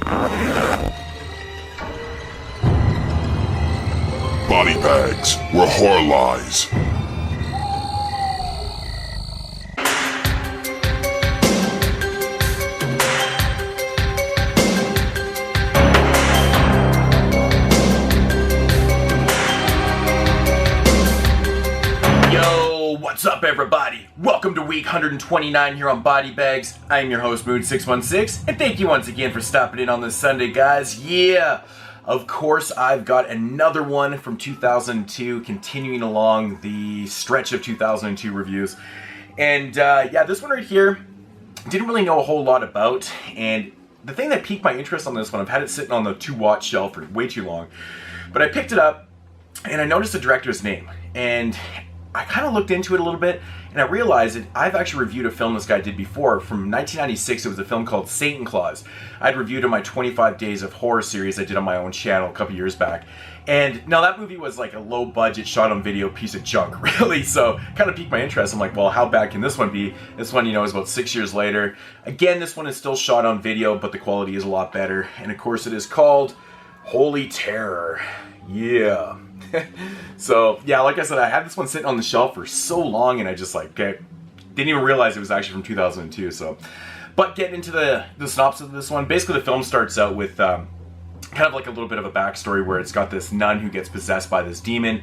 Body bags where horror lies. What's up, everybody? Welcome to week 129 here on Body Bags. I am your host, Moodz616, and thank you once again for stopping in on this Sunday, guys. Yeah, of course, I've got another one from 2002, continuing along the stretch of 2002 reviews. And yeah, this one right here, didn't really know a whole lot about, and the thing that piqued my interest on this one, I've had it sitting on the to-watch shelf for way too long, but I picked it up, and I noticed the director's name, and I kind of looked into it a little bit, and I realized that I've actually reviewed a film this guy did before. From 1996, it was a film called Satan Claus. I'd reviewed in my 25 Days of Horror series I did on my own channel a couple years back. And now that movie was like a low-budget, shot-on-video piece of junk, really, so kind of piqued my interest. I'm like, well, how bad can this one be? This one, you know, is about 6 years later. Again, this one is still shot on video, but the quality is a lot better. And of course, it is called Holy Terror. Yeah. So, yeah, like I said, I had this one sitting on the shelf for so long, and I just, like, didn't even realize it was actually from 2002, so. But getting into the synopsis of this one, basically the film starts out with kind of like a little bit of a backstory where it's got this nun who gets possessed by this demon.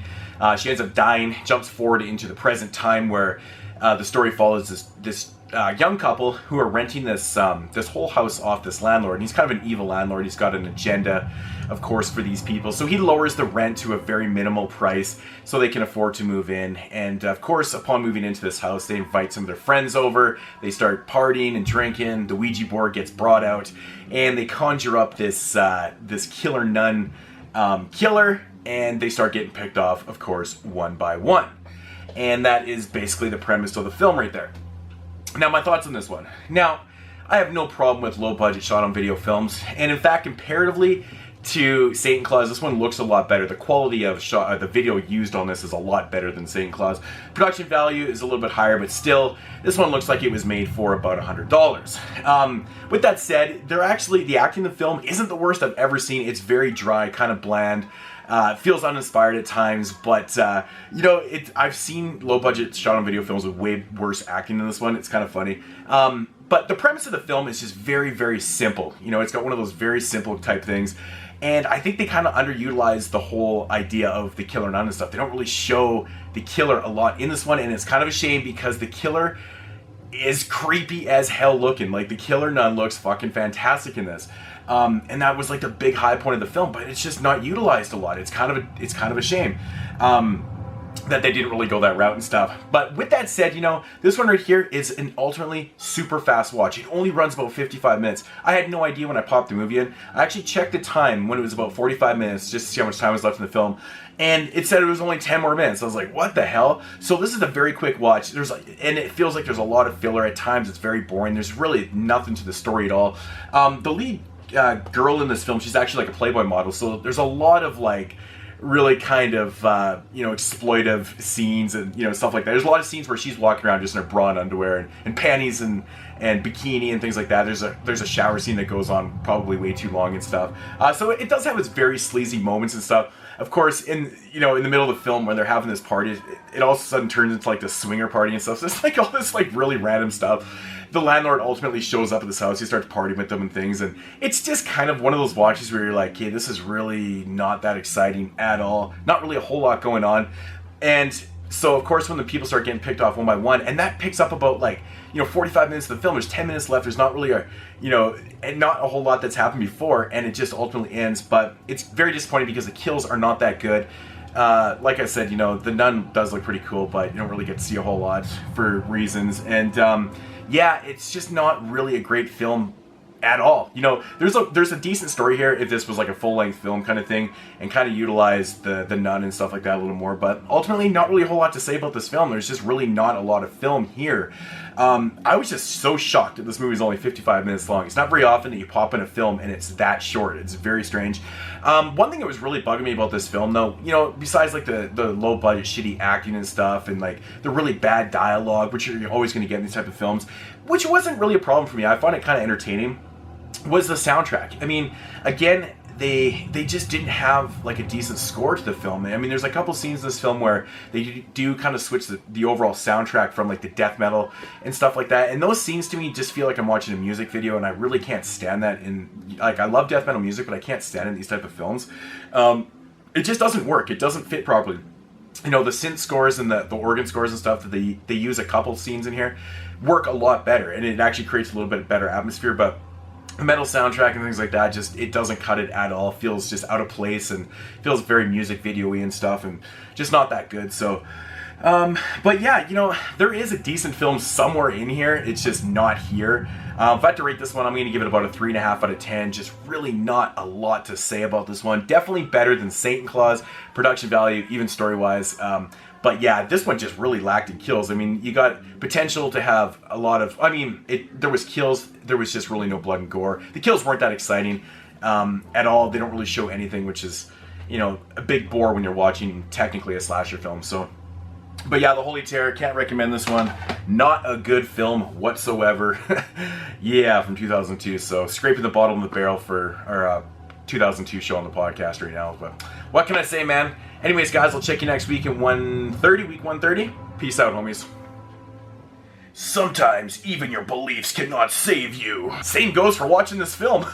She ends up dying, jumps forward into the present time where the story follows this young couple who are renting this whole house off this landlord. And he's kind of an evil landlord. He's got an agenda, of course, for these people. So he lowers the rent to a very minimal price so they can afford to move in. And of course, upon moving into this house, they invite some of their friends over. They start partying and drinking. The Ouija board gets brought out, and they conjure up this killer nun killer, and they start getting picked off, of course, one by one. And that is basically the premise of the film right there. Now, my thoughts on this one. Now, I have no problem with low-budget shot-on-video films, and in fact, comparatively to Satan Claus, this one looks a lot better. The quality of the video used on this is a lot better than Satan Claus. Production value is a little bit higher, but still, this one looks like it was made for about $100. With that said, the acting in the film isn't the worst I've ever seen. It's very dry, kind of bland. Feels uninspired at times, but you know, I've seen low-budget shot-on-video films with way worse acting than this one. It's kind of funny. But the premise of the film is just very, very simple. You know, it's got one of those very simple type things. And I think they kind of underutilize the whole idea of the killer nun and stuff. They don't really show the killer a lot in this one, and it's kind of a shame because the killer is creepy as hell looking. Like, the killer nun looks fucking fantastic in this. And that was like the big high point of the film, but it's just not utilized a lot. It's kind of a shame that they didn't really go that route and stuff. But with that said, you know, this one right here is an ultimately super fast watch. It only runs about 55 minutes. I had no idea when I popped the movie in. I actually checked the time when it was about 45 minutes just to see how much time was left in the film, and it said it was only 10 more minutes. I was like, what the hell? So this is a very quick watch. And it feels like there's a lot of filler at times. It's very boring. There's really nothing to the story at all. The lead girl in this film, she's actually like a Playboy model, so there's a lot of like really kind of you know, exploitive scenes and, you know, stuff like that. There's a lot of scenes where she's walking around just in her bra and underwear and panties and bikini and things like that. There's a shower scene that goes on probably way too long and stuff. So it does have its very sleazy moments and stuff. Of course, in the middle of the film when they're having this party, it all of a sudden turns into like this swinger party and stuff. So it's like all this like really random stuff. The landlord ultimately shows up at this house. He starts partying with them and things, and it's just kind of one of those watches where you're like, hey, this is really not that exciting at all. Not really a whole lot going on. And so, of course, when the people start getting picked off one by one, and that picks up about, like, you know, 45 minutes of the film. There's 10 minutes left. There's not really not a whole lot that's happened before, and it just ultimately ends. But it's very disappointing because the kills are not that good. Like I said, you know, the nun does look pretty cool, but you don't really get to see a whole lot for reasons. And yeah, it's just not really a great film at all. You know, there's a decent story here if this was like a full-length film kind of thing and kind of utilized the nun and stuff like that a little more, but ultimately not really a whole lot to say about this film. There's just really not a lot of film here. I was just so shocked that this movie is only 55 minutes long. It's not very often that you pop in a film and it's that short. It's very strange. One thing that was really bugging me about this film, though, you know, besides like the low budget shitty acting and stuff and like the really bad dialogue, which you're always going to get in these type of films, which wasn't really a problem for me. I found it kind of entertaining. was the soundtrack. I mean, again, they just didn't have like a decent score to the film. I mean, there's a couple scenes in this film where they do kind of switch the overall soundtrack from like the death metal and stuff like that. And those scenes to me just feel like I'm watching a music video, and I really can't stand that. In like, I love death metal music, but I can't stand it in these type of films. It just doesn't work. It doesn't fit properly. You know, the synth scores and the organ scores and stuff that they use a couple scenes in here work a lot better, and it actually creates a little bit better atmosphere. But metal soundtrack and things like that, just it doesn't cut it at all. It feels just out of place and feels very music video-y and stuff, and just not that good. So but yeah, you know, there is a decent film somewhere in here. It's just not here. If I had to rate this one, I'm going to give it about a 3.5 out of 10. Just really not a lot to say about this one. Definitely better than Satan Claus, production value, even story-wise. But yeah, this one just really lacked in kills. I mean, you got potential to have a lot of, I mean, there was kills, there was just really no blood and gore. The kills weren't that exciting at all. They don't really show anything, which is, you know, a big bore when you're watching technically a slasher film. So, but yeah, The Holy Terror, can't recommend this one. Not a good film whatsoever. Yeah, from 2002. So scraping the bottom of the barrel for our 2002 show on the podcast right now. But what can I say, man? Anyways, guys, I'll check you next week in week 130. Peace out, homies. Sometimes even your beliefs cannot save you. Same goes for watching this film.